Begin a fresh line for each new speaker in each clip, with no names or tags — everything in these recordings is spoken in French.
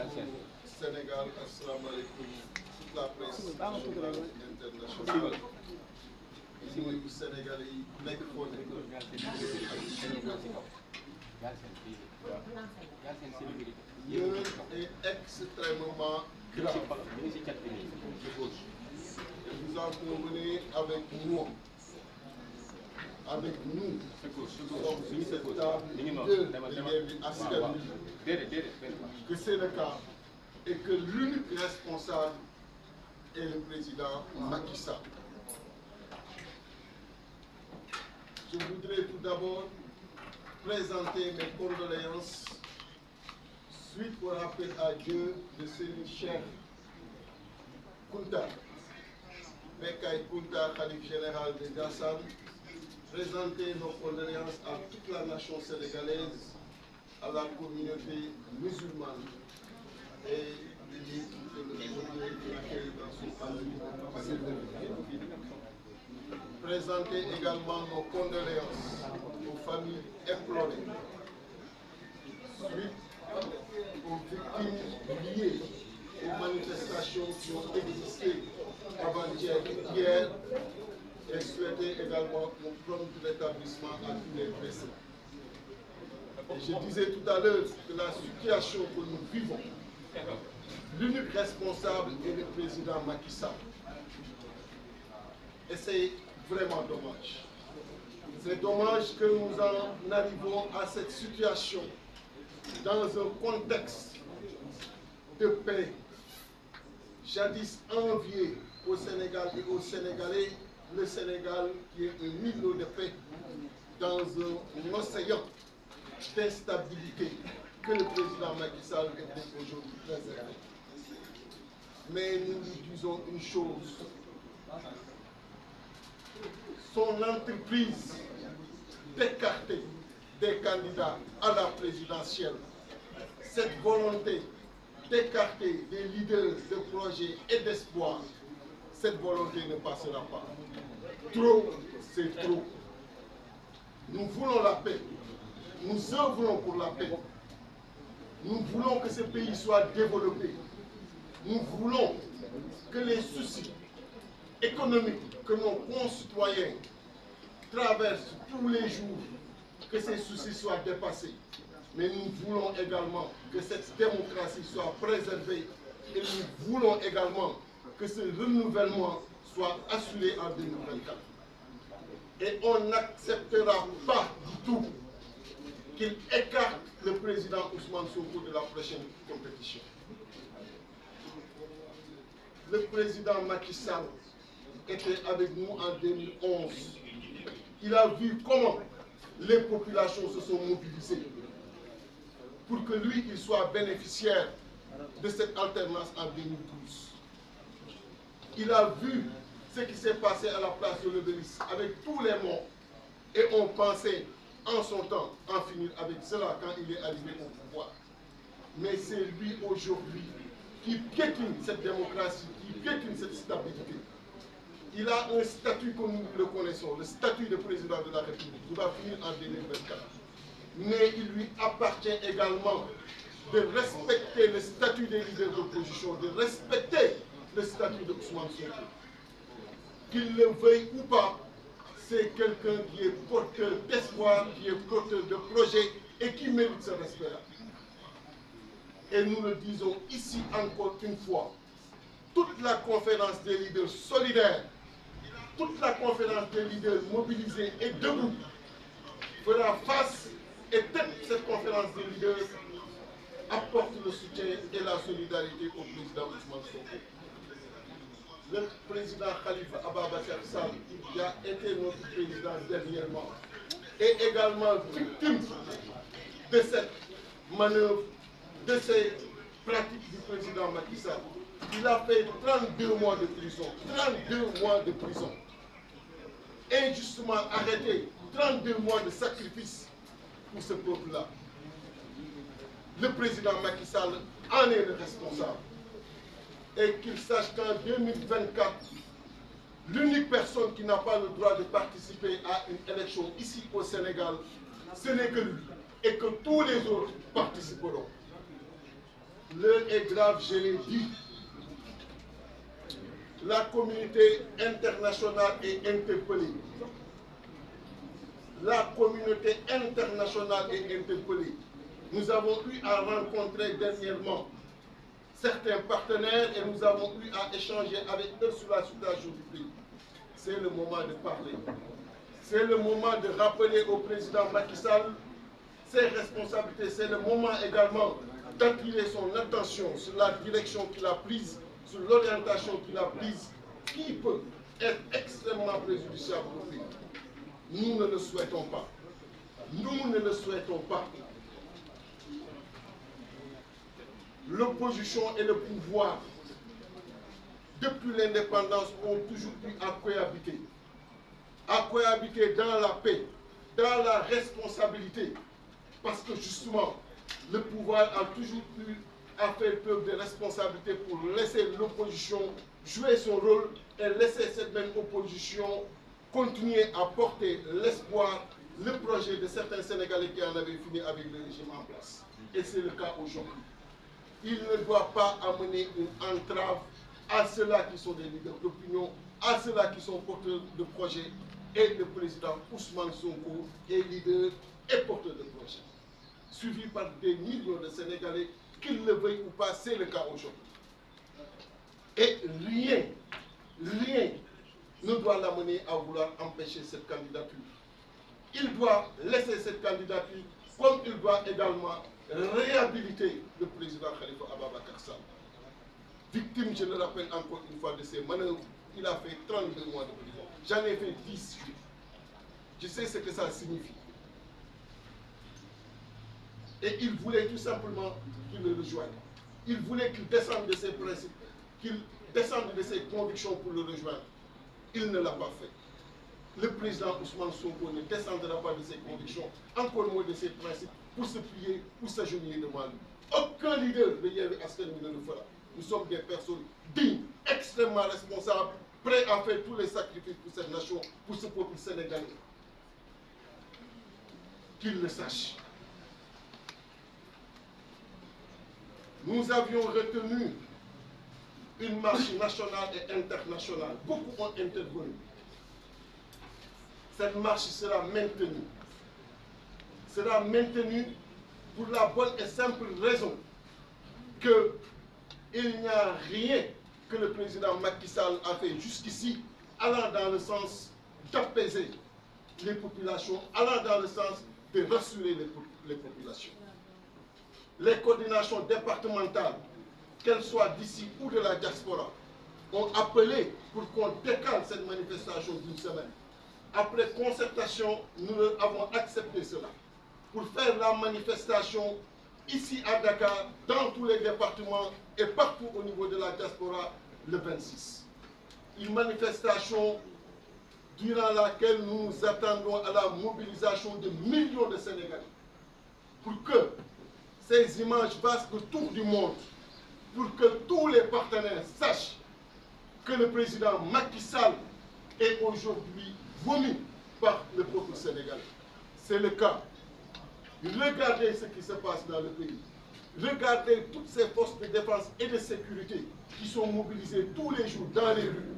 Sénégal, assalamu alaikum, toute la presse internationale. Nous, Sénégalais, l'heure est extrêmement grave. Et vous en convenez avec moi. Avec nous, sommes sur cette table que c'est le cas et que l'unique responsable est le président Macky Sall. Je voudrais tout d'abord présenter mes condoléances suite au rappel à Dieu de celui cher Kunta, Bekay Kunta, Khalif général de Gassane, présenter nos condoléances à toute la nation sénégalaise, à la communauté musulmane et dans son famille. Présenter également nos condoléances aux familles éplorées suite aux victimes liées aux manifestations qui ont existé avant-hier et hier, et souhaiter également un prompt rétablissement à tous les blessés. Et je disais tout à l'heure que la situation que nous vivons, l'unique responsable est le président Macky Sall. Et c'est vraiment dommage. C'est dommage que nous en arrivons à cette situation dans un contexte de paix, jadis envié au Sénégal et aux Sénégalais, le Sénégal qui est un îlot de paix dans un océan d'instabilité que le président Macky Sall est aujourd'hui préservé. Mais nous lui disons une chose, son entreprise d'écarter des candidats à la présidentielle, cette volonté d'écarter des leaders de projets et d'espoir, cette volonté ne passera pas. Trop, c'est trop. Nous voulons la paix. Nous œuvrons pour la paix. Nous voulons que ce pays soit développé. Nous voulons que les soucis économiques que nos concitoyens traversent tous les jours, que ces soucis soient dépassés. Mais nous voulons également que cette démocratie soit préservée et nous voulons également que ce renouvellement soit assuré en 2024. Et on n'acceptera pas du tout qu'il écarte le président Ousmane Sonko de la prochaine compétition. Le président Macky Sall était avec nous en 2011. Il a vu comment les populations se sont mobilisées pour que lui, il soit bénéficiaire de cette alternance en 2012. Il a vu ce qui s'est passé à la place de l'Obélisque avec tous les morts. Et on pensait en son temps en finir avec cela quand il est arrivé au pouvoir. Mais c'est lui aujourd'hui qui piétine cette démocratie, qui piétine cette stabilité. Il a un statut comme nous le connaissons, le statut de président de la République, qui va finir en 2024. Mais il lui appartient également de respecter le statut des leaders d'opposition, de respecter le statut de Ousmane Sonko. Qu'il le veuille ou pas, c'est quelqu'un qui est porteur d'espoir, qui est porteur de projets et qui mérite ce respect-là. Et nous le disons ici encore une fois, toute la conférence des leaders solidaires, toute la conférence des leaders mobilisés et debout fera face et tête cette conférence des leaders apporte le soutien et la solidarité au président Ousmane Sonko. Le président Khalifa Ababacar Sall, qui a été notre président dernièrement, est également victime de cette manœuvre, de ces pratiques du président Macky Sall. Il a fait 32 mois de prison, 32 mois de prison. Injustement arrêté, 32 mois de sacrifice pour ce peuple-là. Le président Macky Sall en est le responsable. Et qu'il sache qu'en 2024, l'unique personne qui n'a pas le droit de participer à une élection ici au Sénégal, ce n'est que lui. Et que tous les autres participeront. L'heure est grave, je l'ai dit. La communauté internationale est interpellée. La communauté internationale est interpellée. Nous avons eu à rencontrer dernièrement certains partenaires et nous avons eu à échanger avec eux sur la situation du pays. C'est le moment de parler. C'est le moment de rappeler au président Macky Sall ses responsabilités. C'est le moment également d'attirer son attention sur la direction qu'il a prise, sur l'orientation qu'il a prise, qui peut être extrêmement préjudiciable au pays. Nous ne le souhaitons pas. Nous ne le souhaitons pas. L'opposition et le pouvoir, depuis l'indépendance, ont toujours eu à cohabiter. À cohabiter dans la paix, dans la responsabilité. Parce que justement, le pouvoir a toujours eu à faire preuve de responsabilité pour laisser l'opposition jouer son rôle et laisser cette même opposition continuer à porter l'espoir, le projet de certains Sénégalais qui en avaient fini avec le régime en place. Et c'est le cas aujourd'hui. Il ne doit pas amener une entrave à ceux-là qui sont des leaders d'opinion, à ceux-là qui sont porteurs de projets. Et le président Ousmane Sonko est leader et porteur de projets, suivi par des millions de Sénégalais, qu'ils le veuillent ou pas, c'est le cas aujourd'hui. Et rien ne doit l'amener à vouloir empêcher cette candidature. Il doit laisser cette candidature, comme il doit également réhabiliter le président Khalifa Ababacar Sall. Victime, je le rappelle encore une fois, de ces manœuvres, il a fait 32 mois de prison. J'en ai fait 18. Je sais ce que ça signifie. Et il voulait tout simplement qu'il le rejoigne. Il voulait qu'il descende de ses principes, qu'il descende de ses convictions pour le rejoindre. Il ne l'a pas fait. Le président Ousmane Sonko ne descendra pas de ses convictions, encore moins de ses principes, pour se plier, pour s'agenouiller devant lui. Aucun leader de Yewwi Askan Wi ne le fera. Nous sommes des personnes dignes, extrêmement responsables, prêts à faire tous les sacrifices pour cette nation, pour ce peuple sénégalais. Qu'il le sache. Nous avions retenu une marche nationale et internationale. Beaucoup ont intervenu. Cette marche sera maintenue. Sera maintenue pour la bonne et simple raison qu'il n'y a rien que le président Macky Sall a fait jusqu'ici allant dans le sens d'apaiser les populations, allant dans le sens de rassurer les populations. Les coordinations départementales, qu'elles soient d'ici ou de la diaspora, ont appelé pour qu'on décale cette manifestation d'une semaine. Après concertation, nous avons accepté cela pour faire la manifestation ici à Dakar, dans tous les départements et partout au niveau de la diaspora le 26. Une manifestation durant laquelle nous nous attendons à la mobilisation de millions de Sénégalais pour que ces images fassent le tour du monde, pour que tous les partenaires sachent que le président Macky Sall est aujourd'hui vomi par le peuple sénégalais. C'est le cas. Regardez ce qui se passe dans le pays. Regardez toutes ces forces de défense et de sécurité qui sont mobilisées tous les jours dans les rues,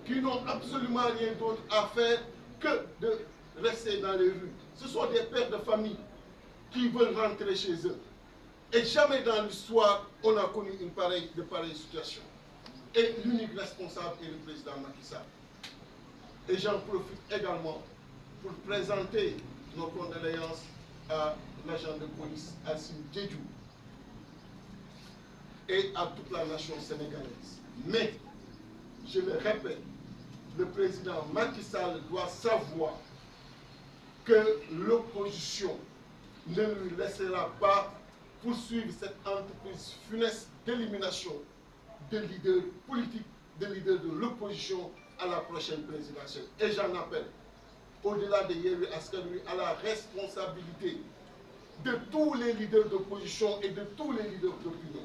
qui n'ont absolument rien d'autre à faire que de rester dans les rues. Ce sont des pères de famille qui veulent rentrer chez eux. Et jamais dans l'histoire, on a connu de pareille situation. Et l'unique responsable est le président Macky Sall. Et j'en profite également pour présenter nos condoléances à l'agent de police Assimi Diédhiou et à toute la nation sénégalaise. Mais, je le répète, le président Macky Sall doit savoir que l'opposition ne lui laissera pas poursuivre cette entreprise funeste d'élimination de leaders politiques, de leaders de l'opposition à la prochaine présidentielle. Et j'en appelle, au-delà de Yewwi Askan Wi, à la responsabilité de tous les leaders d'opposition et de tous les leaders d'opinion.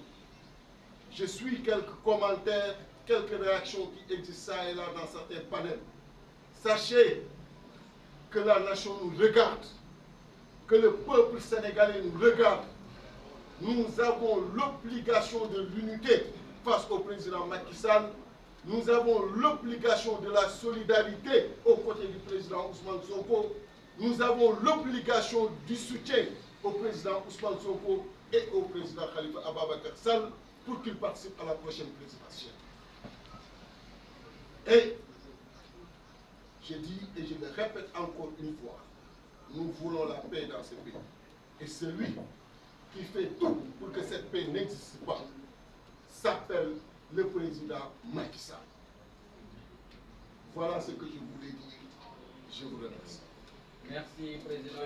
Je suis quelques commentaires, quelques réactions qui existent ça et là dans certains panels. Sachez que la nation nous regarde, que le peuple sénégalais nous regarde Nous avons l'obligation de l'unité face au président Macky Sall. Nous avons l'obligation de la solidarité aux côtés du président Ousmane Sonko. Nous avons l'obligation du soutien au président Ousmane Sonko et au président Khalifa Ababacar Sall pour qu'ils participent à la prochaine présidentielle. Et je dis et je le répète encore une fois, nous voulons la paix dans ce pays. Et celui qui fait tout pour que cette paix n'existe pas s'appelle le président Macky Sall. Voilà ce que je voulais dire. Je vous remercie.
Merci, Président.